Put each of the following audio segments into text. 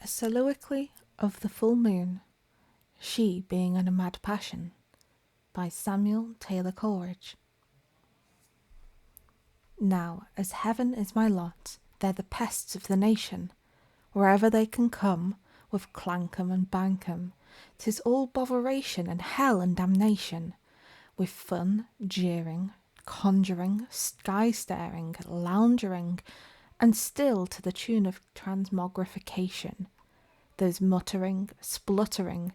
A Soliloquy of the Full Moon, She Being in a Mad Passion, by Samuel Taylor Coleridge. Now, as heaven is my lot, they're the pests of the nation. Wherever they can come, with clankum and bankum, 'tis all botheration and hell and damnation. With fun, jeering, conjuring, sky-staring, loungering, and still to the tune of transmogrification. Those muttering, spluttering,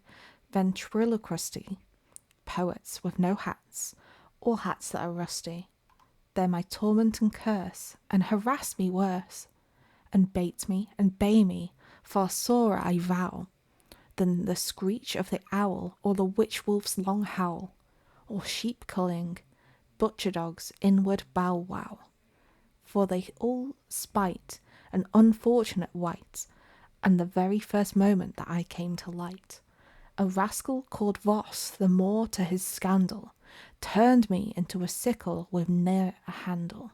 ventriloquisty poets with no hats, or hats that are rusty. They're my torment and curse, and harass me worse, and bait me and bay me, far sorer I vow, than the screech of the owl, or the witch-wolf's long howl, or sheep culling, butcher dog's inward bow-wow. For they all spite an unfortunate wight, and the very first moment that I came to light, a rascal called Voss, the more to his scandal, turned me into a sickle with ne'er a handle.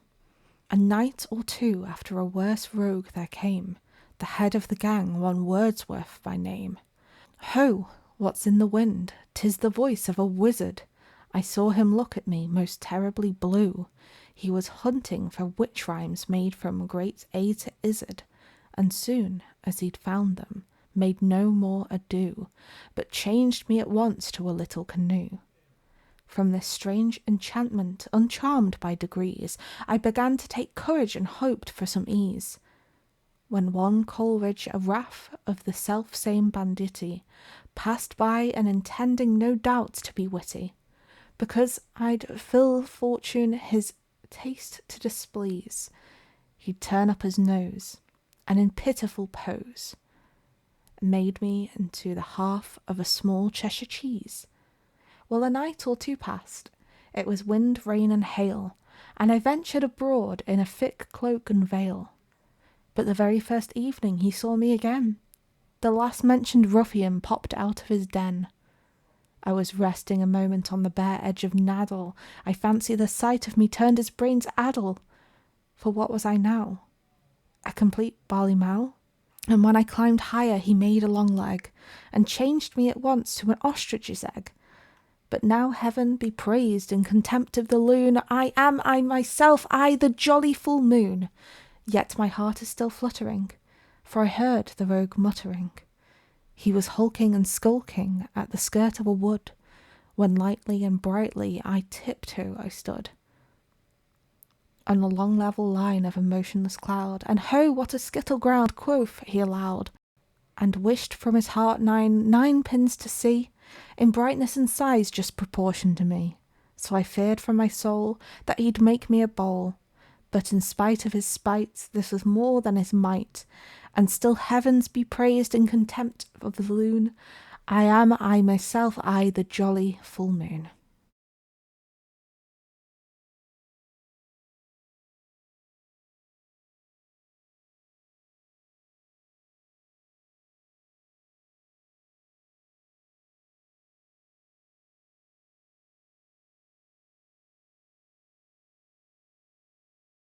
A night or two after a worse rogue there came, the head of the gang, one Wordsworth by name. Ho! What's in the wind? 'Tis the voice of a wizard. I saw him look at me most terribly blue. He was hunting for witch rhymes made from great A to Izzard, and soon as he'd found them, made no more ado, but changed me at once to a little canoe. From this strange enchantment, uncharmed by degrees, I began to take courage and hoped for some ease. When one Coleridge, a raff of the self-same banditti, passed by and intending no doubt to be witty, because I'd fill fortune his taste to displease, he'd turn up his nose, and in pitiful pose made me into the half of a small Cheshire cheese. Well, a night or two passed. It was wind, rain, and hail, and I ventured abroad in a thick cloak and veil. But the very first evening he saw me again. The last-mentioned ruffian popped out of his den. I was resting a moment on the bare edge of Naddle. I fancy the sight of me turned his brains addle. For what was I now? A complete Ballymow? And when I climbed higher he made a long leg, and changed me at once to an ostrich's egg. But now heaven be praised in contempt of the loon, I am I myself, I the jolly full moon. Yet my heart is still fluttering, for I heard the rogue muttering. He was hulking and skulking at the skirt of a wood, when lightly and brightly I stood on a long level line of a motionless cloud, and ho, what a skittle ground, quoth he aloud, and wished from his heart nine pins to see, in brightness and size just proportioned to me. So I feared from my soul that he'd make me a bowl, but in spite of his spite, this was more than his might, and still heavens be praised in contempt of the loon, I am I myself, I the jolly full moon.